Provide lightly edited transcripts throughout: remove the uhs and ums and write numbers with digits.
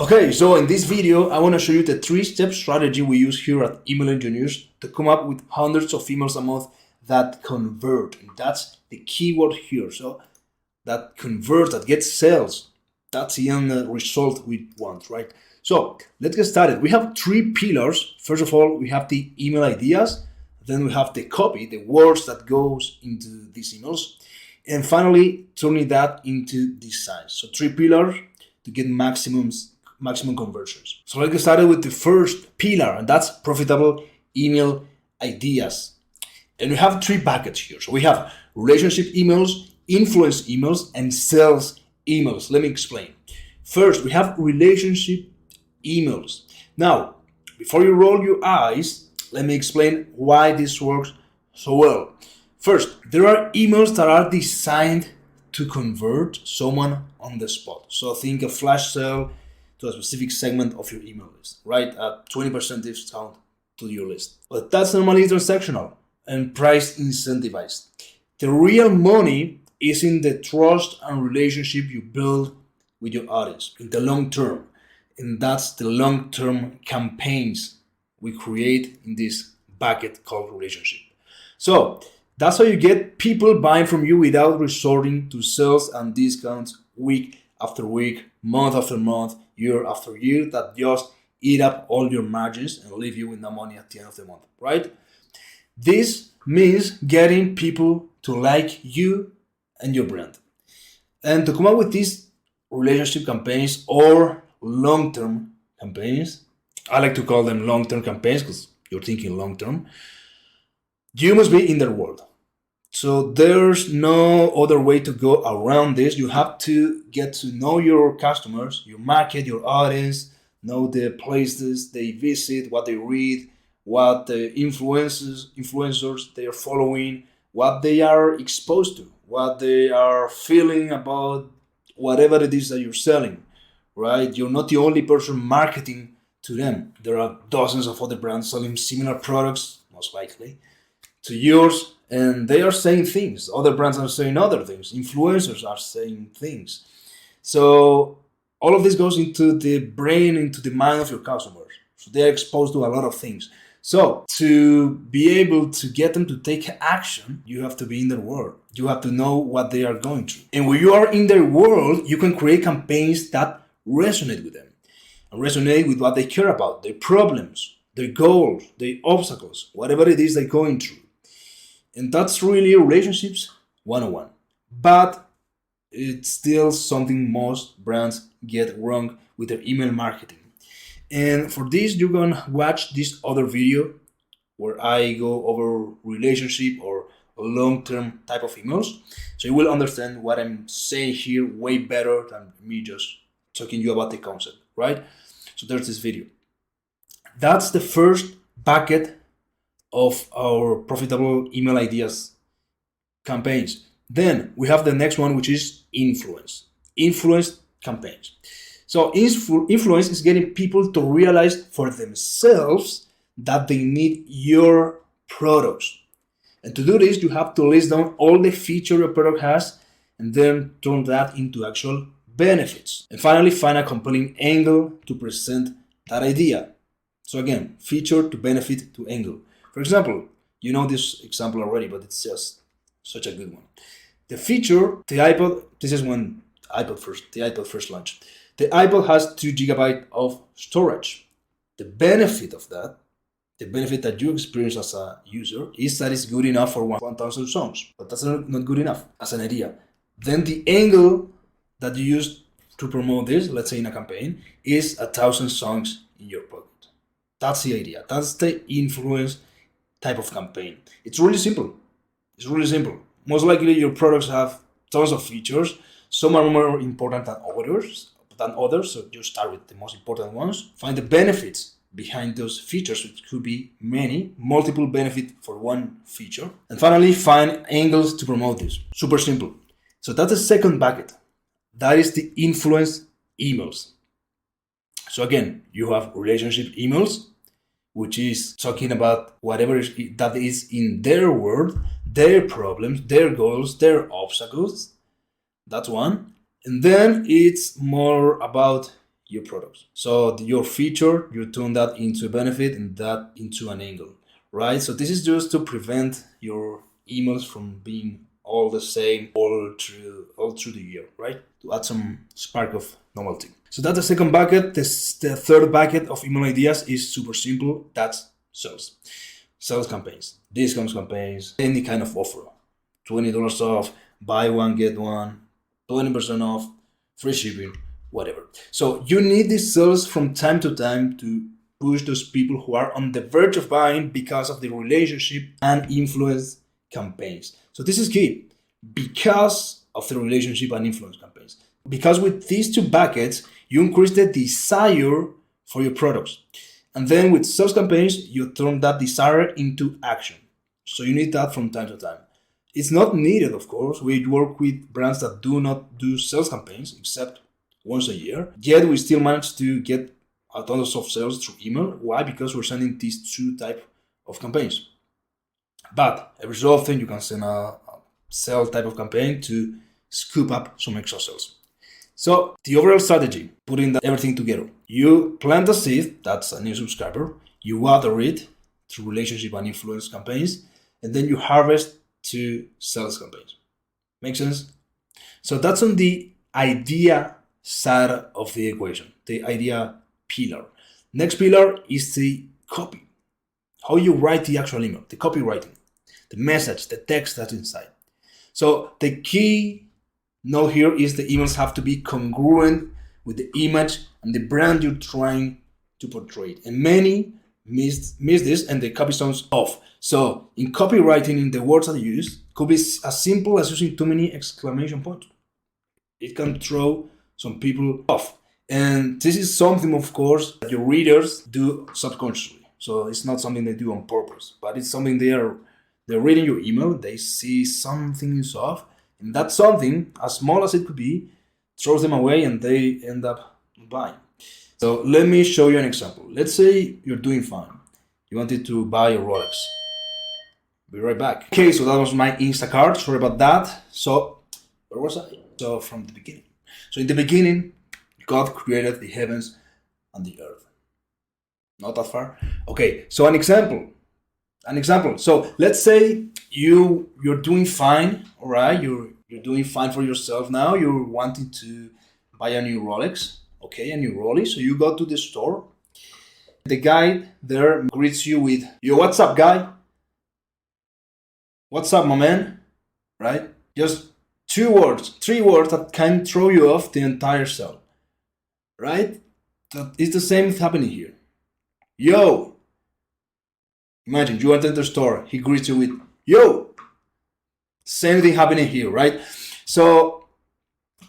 Okay, so in this video, I want to show you the 3-step strategy we use here at Email Engineers to come up with hundreds of emails a month that convert. And that's the keyword here. So that converts, that gets sales. That's the end result we want, right? So let's get started. We have 3 pillars. First of all, we have the email ideas. Then we have the copy, the words that goes into these emails. And finally, turning that into design. So 3 pillars to get maximum conversions. So let's get started with the first pillar, and that's profitable email ideas. And we have 3 buckets here. So we have relationship emails, influence emails, and sales emails. Let me explain. First, we have relationship emails. Now, before you roll your eyes, let me explain why this works so well. First, there are emails that are designed to convert someone on the spot. So think a flash sale to a specific segment of your email list, right? A 20% discount to your list. But that's normally transactional and price incentivized. The real money is in the trust and relationship you build with your audience in the long term. And that's the long-term campaigns we create in this bucket called relationship. So that's how you get people buying from you without resorting to sales and discounts week after week, month after month, year after year, that just eat up all your margins and leave you with no money at the end of the month, right? This means getting people to like you and your brand. And to come up with these relationship campaigns or long-term campaigns, I like to call them long-term campaigns because you're thinking long-term, you must be in their world. So there's no other way to go around this. You have to get to know your customers, your market, your audience, know the places they visit, what they read, what the influencers they are following, what they are exposed to, what they are feeling about whatever it is that you're selling, right? You're not the only person marketing to them. There are dozens of other brands selling similar products, most likely, to yours, and they are saying things. Other brands are saying other things. Influencers are saying things. So all of this goes into the brain, into the mind of your customers. So they are exposed to a lot of things. So to be able to get them to take action, you have to be in their world. You have to know what they are going through. And when you are in their world, you can create campaigns that resonate with them and resonate with what they care about, their problems, their goals, their obstacles, whatever it is they're going through. And that's really relationships 101. But it's still something most brands get wrong with their email marketing. And for this, you're going to watch this other video where I go over relationship or long-term type of emails. So you will understand what I'm saying here way better than me just talking to you about the concept, right? So there's this video. That's the first bucket of our profitable email ideas campaigns. Then we have the next one, which is influence campaigns. So influence is getting people to realize for themselves that they need your products. And to do this, you have to list down all the features your product has and then turn that into actual benefits. And finally, find a compelling angle to present that idea. So again, feature to benefit to angle. For example, you know this example already, but it's just such a good one. The feature, the iPod, this is when the iPod first launched. The iPod has 2 GB of storage. The benefit of that, the benefit that you experience as a user, is that it's good enough for 1,000 songs. But that's not good enough as an idea. Then the angle that you use to promote this, let's say in a campaign, is 1,000 songs in your pocket. That's the idea. That's the influence type of campaign. It's really simple. Most likely your products have tons of features. Some are more important than others. So you start with the most important ones. Find the benefits behind those features, which could be multiple benefits for one feature. And finally, find angles to promote this. Super simple. So that's the second bucket. That is the influence emails. So again, you have relationship emails, which is talking about whatever that is in their world, their problems, their goals, their obstacles. That's one. And then it's more about your products. So your feature, you turn that into a benefit and that into an angle, right? So this is just to prevent your emails from being all the same all through the year, right? To add some spark of novelty. So that's the second bucket. The third bucket of email ideas is super simple. That's sales campaigns, discounts campaigns, any kind of offer. $20 off, buy one, get one, 20% off, free shipping, whatever. So you need these sales from time to time to push those people who are on the verge of buying because of the relationship and influence campaigns. So this is key because of the relationship and influence campaigns. Because with these two buckets, you increase the desire for your products. And then with sales campaigns, you turn that desire into action. So you need that from time to time. It's not needed, of course. We work with brands that do not do sales campaigns except once a year. Yet we still manage to get a ton of sales through email. Why? Because we're sending these two type of campaigns. But every so often you can send a sell type of campaign to scoop up some extra sales. So the overall strategy, putting everything together. You plant a seed, that's a new subscriber. You water it through relationship and influence campaigns, and then you harvest to sales campaigns. Make sense? So that's on the idea side of the equation, the idea pillar. Next pillar is the copy. How you write the actual email, the copywriting, the message, the text that's inside. So the key note here is the emails have to be congruent with the image and the brand you're trying to portray. And many miss this and the copy sounds off. So in copywriting, in the words that you use, could be as simple as using too many exclamation points. It can throw some people off. And this is something, of course, that your readers do subconsciously. So it's not something they do on purpose, but it's something they're reading your email, they see something is off, and that something, as small as it could be, throws them away and they end up buying. So let me show you an example. Let's say you're doing fine. You wanted to buy a Rolex. Be right back. Okay, so that was my Instacart. Sorry about that. So where was I? So from the beginning. So in the beginning, God created the heavens and the earth. Not that far. Okay, so an example. So let's say you're doing fine, all right? You're doing fine for yourself now. You're wanting to buy a new Rolex, okay, a new Rollie. So you go to the store. The guy there greets you with, "Yo, what's up, guy? What's up, my man?" Right? Just three words that can throw you off the entire sale, right? That is the same happening here. Yo. Imagine you enter the store, he greets you with, "Yo." Same thing happening here, right? So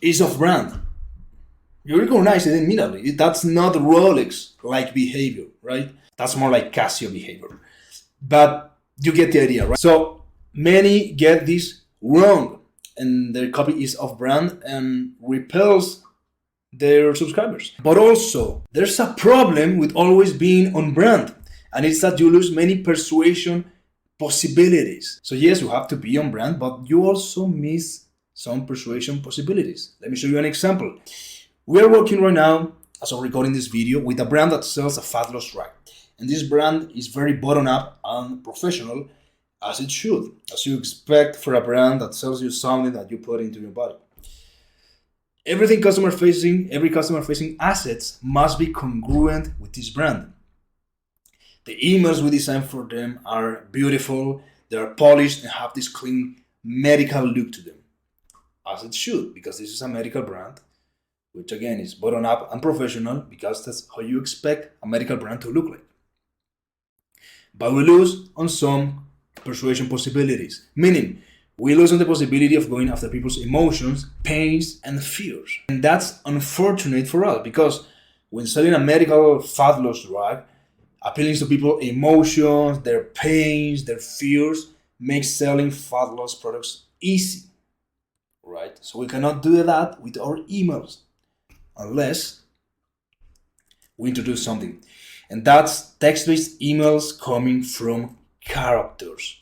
it's off brand. You recognize it immediately. That's not Rolex-like behavior, right? That's more like Casio behavior. But you get the idea, right? So many get this wrong, and their copy is off brand and repels their subscribers. But also, there's a problem with always being on brand. And it's that you lose many persuasion possibilities. So yes, you have to be on brand, but you also miss some persuasion possibilities. Let me show you an example. We are working right now, as I'm recording this video, with a brand that sells a fat loss rack. And this brand is very bottom up and professional, as it should, as you expect for a brand that sells you something that you put into your body. Every customer facing assets must be congruent with this brand. The emails we design for them are beautiful, they are polished and have this clean medical look to them. As it should, because this is a medical brand, which again is bottom up and professional, because that's how you expect a medical brand to look like. But we lose on some persuasion possibilities, meaning we lose on the possibility of going after people's emotions, pains, and fears. And that's unfortunate for us, because when selling a medical fat loss drug, appealing to people's emotions, their pains, their fears, makes selling fat loss products easy, right? So we cannot do that with our emails unless we introduce something. And that's text-based emails coming from characters.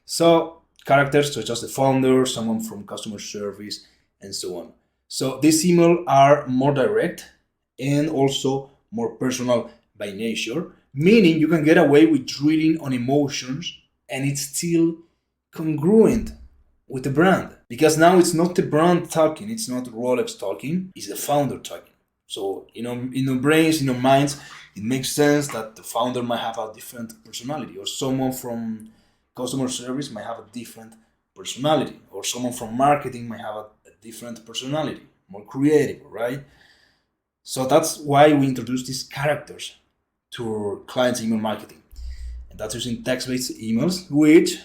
So characters such as the founder, someone from customer service, and so on. So these emails are more direct and also more personal by nature, meaning you can get away with drilling on emotions and it's still congruent with the brand. Because now it's not the brand talking, it's not Rolex talking, it's the founder talking. So, in our brains, in our minds, it makes sense that the founder might have a different personality, or someone from customer service might have a different personality, or someone from marketing might have a different personality, more creative, right? So that's why we introduce these characters to our clients' email marketing. And that's using text-based emails, which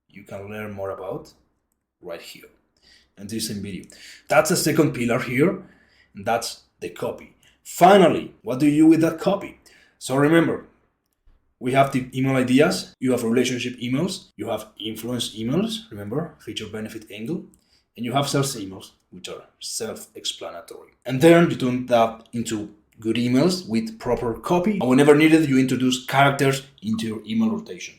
you can learn more about right here in this video. That's the second pillar here, and that's the copy. Finally, what do you do with that copy? So remember, we have the email ideas, you have relationship emails, you have influence emails, remember, feature benefit angle, and you have sales emails, which are self-explanatory. And then you turn that into good emails with proper copy. And whenever needed, you introduce characters into your email rotation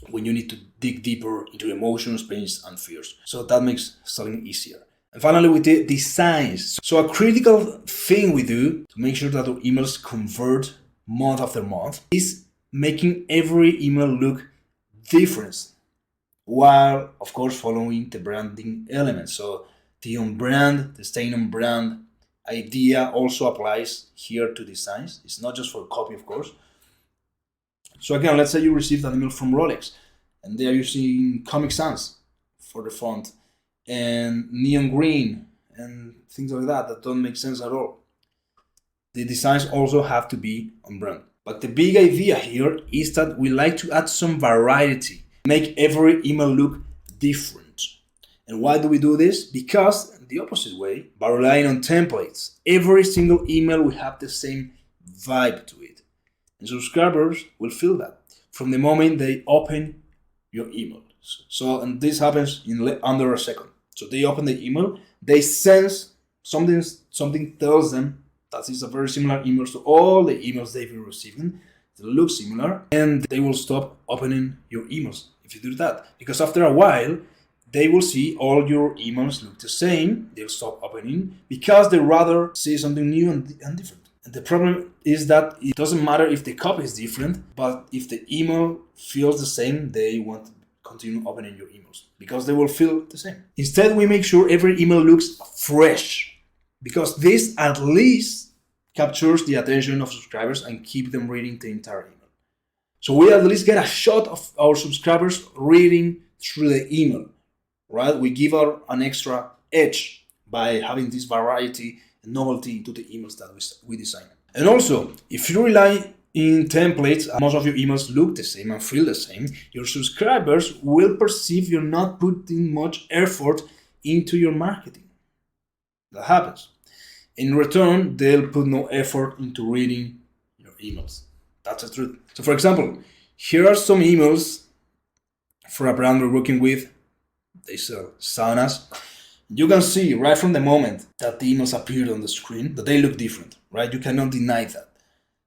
when you need to dig deeper into emotions, pains, and fears. So that makes selling easier. And finally, with the designs. So a critical thing we do to make sure that our emails convert month after month is making every email look different, while of course following the branding elements. So the on brand, the staying on brand idea also applies here to designs. It's not just for copy, of course. So again, let's say you received an email from Rolex and they are using Comic Sans for the font and neon green and things like that don't make sense at all. The designs also have to be on brand. But the big idea here is that we like to add some variety, make every email look different. And why do we do this? Because the opposite way, by relying on templates, every single email will have the same vibe to it. And subscribers will feel that from the moment they open your email. So, and this happens in under a second. So they open the email, they sense something tells them that is a very similar email to all the emails they've been receiving. They look similar, and they will stop opening your emails if you do that. Because after a while, they will see all your emails look the same. They'll stop opening because they rather see something new and different. And the problem is that it doesn't matter if the copy is different, but if the email feels the same, they won't continue opening your emails because they will feel the same. Instead, we make sure every email looks fresh because this at least captures the attention of subscribers and keep them reading the entire email. So we at least get a shot of our subscribers reading through the email, right? We give out an extra edge by having this variety and novelty into the emails that we design. And also, if you rely in templates, most of your emails look the same and feel the same, your subscribers will perceive you're not putting much effort into your marketing. That happens. In return, they'll put no effort into reading your emails. That's the truth. So for example, here are some emails for a brand we're working with. They sell saunas. You can see right from the moment that the emails appeared on the screen that they look different, right? You cannot deny that.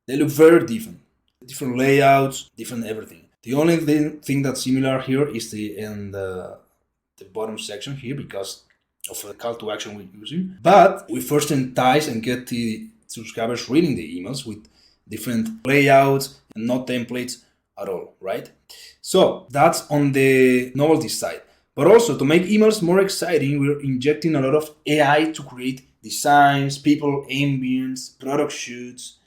They look very different. Different layouts, different everything. The only thing that's similar here is the bottom section here because of the call to action we're using. But we first entice and get the subscribers reading the emails with different layouts and not templates at all, right? So that's on the novelty side. But also to make emails more exciting, we're injecting a lot of AI to create designs, people, ambience, product shoots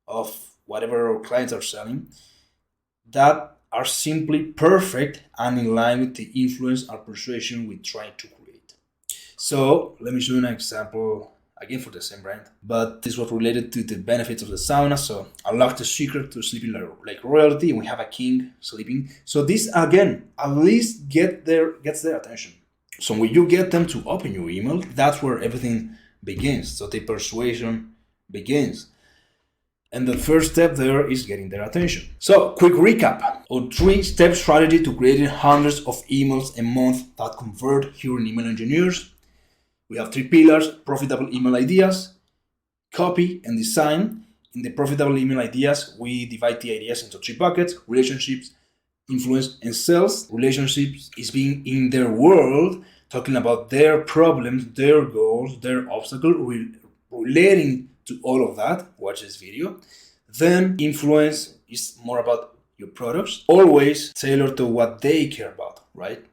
of whatever our clients are selling that are simply perfect and in line with the influence and persuasion we're trying to create. So let me show you an example again for the same brand, but this was related to the benefits of the sauna. So unlock the secret to sleeping like royalty, and we have a king sleeping. So this again at least gets their attention. So when you get them to open your email, that's where everything begins. So the persuasion begins. And the first step there is getting their attention. So quick recap. Our 3-step strategy to creating hundreds of emails a month that convert here in Email Engineers. We have 3 pillars: profitable email ideas, copy, and design. In the profitable email ideas, we divide the ideas into 3 buckets: relationships, influence, and sales. Relationships is being in their world, talking about their problems, their goals, their obstacles, relating to all of that, watch this video. Then influence is more about your products, always tailored to what they care about, right?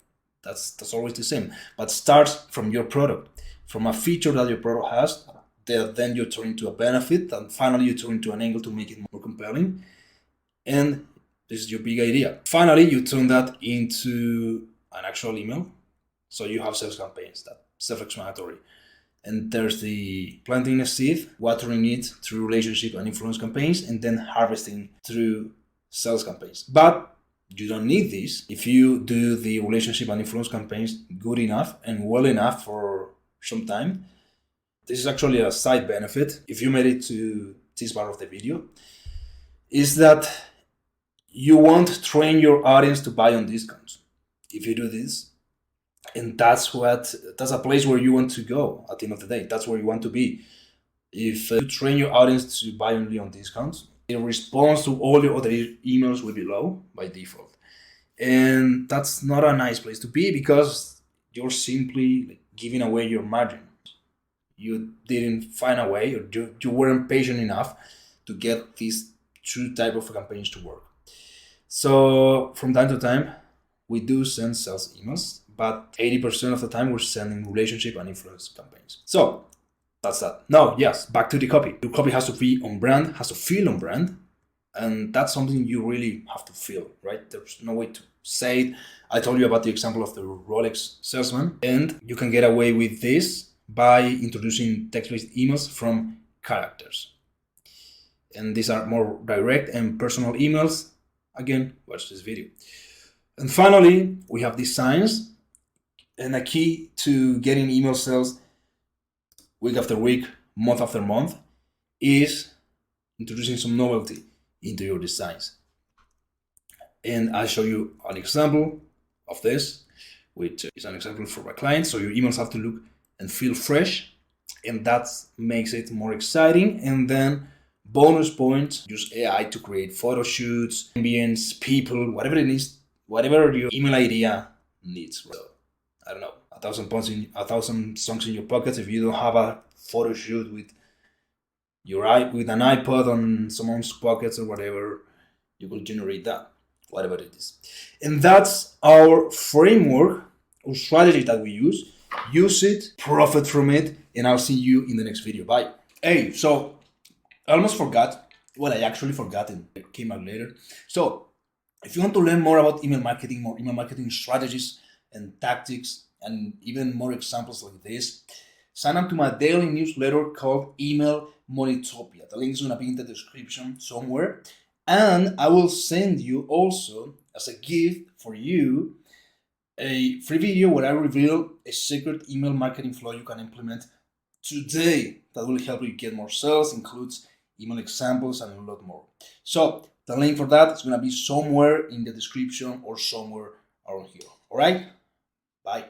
That's always the same, but starts from your product, from a feature that your product has, then you turn into a benefit, and finally you turn into an angle to make it more compelling. And this is your big idea. Finally, you turn that into an actual email. So you have sales campaigns, that self-explanatory. And there's the planting a seed, watering it through relationship and influence campaigns, and then harvesting through sales campaigns. But you don't need this if you do the relationship and influence campaigns good enough and well enough for some time. This is actually a side benefit, if you made it to this part of the video, is that you won't train your audience to buy on discounts if you do this. And that's a place where you want to go at the end of the day. That's where you want to be. If you train your audience to buy only on discounts, the response to all your other emails will be low by default. And that's not a nice place to be, because you're simply giving away your margin. You didn't find a way, or you weren't patient enough to get these two type of campaigns to work. So from time to time, we do send sales emails, but 80% of the time we're sending relationship and influence campaigns. So that's that. Now, yes, back to the copy. Your copy has to be on brand, has to feel on brand, and that's something you really have to feel, right? There's no way to say it. I told you about the example of the Rolex salesman, and you can get away with this by introducing text-based emails from characters. And these are more direct and personal emails. Again, watch this video. And finally, we have designs. And a key to getting email sales week after week, month after month, is introducing some novelty into your designs. And I'll show you an example of this, which is an example for my clients. So your emails have to look and feel fresh, and that makes it more exciting. And then bonus points, use AI to create photo shoots, ambience, people, whatever it is, whatever your email idea needs. So, I don't know, 1,000 songs in your pockets. If you don't have a photo shoot with an iPod on someone's pockets or whatever, you will generate that, whatever it is. And that's our framework or strategy that we use. Use it, profit from it, and I'll see you in the next video. Bye. Hey, so I almost forgot. Well, I actually forgot, and it came out later. So if you want to learn more about email marketing strategies and tactics, and even more examples like this, sign up to my daily newsletter called Email Moneytopia. The link is going to be in the description somewhere. And I will send you also, as a gift for you, a free video where I reveal a secret email marketing flow you can implement today that will help you get more sales, includes email examples and a lot more. So the link for that is going to be somewhere in the description or somewhere around here. All right? Bye.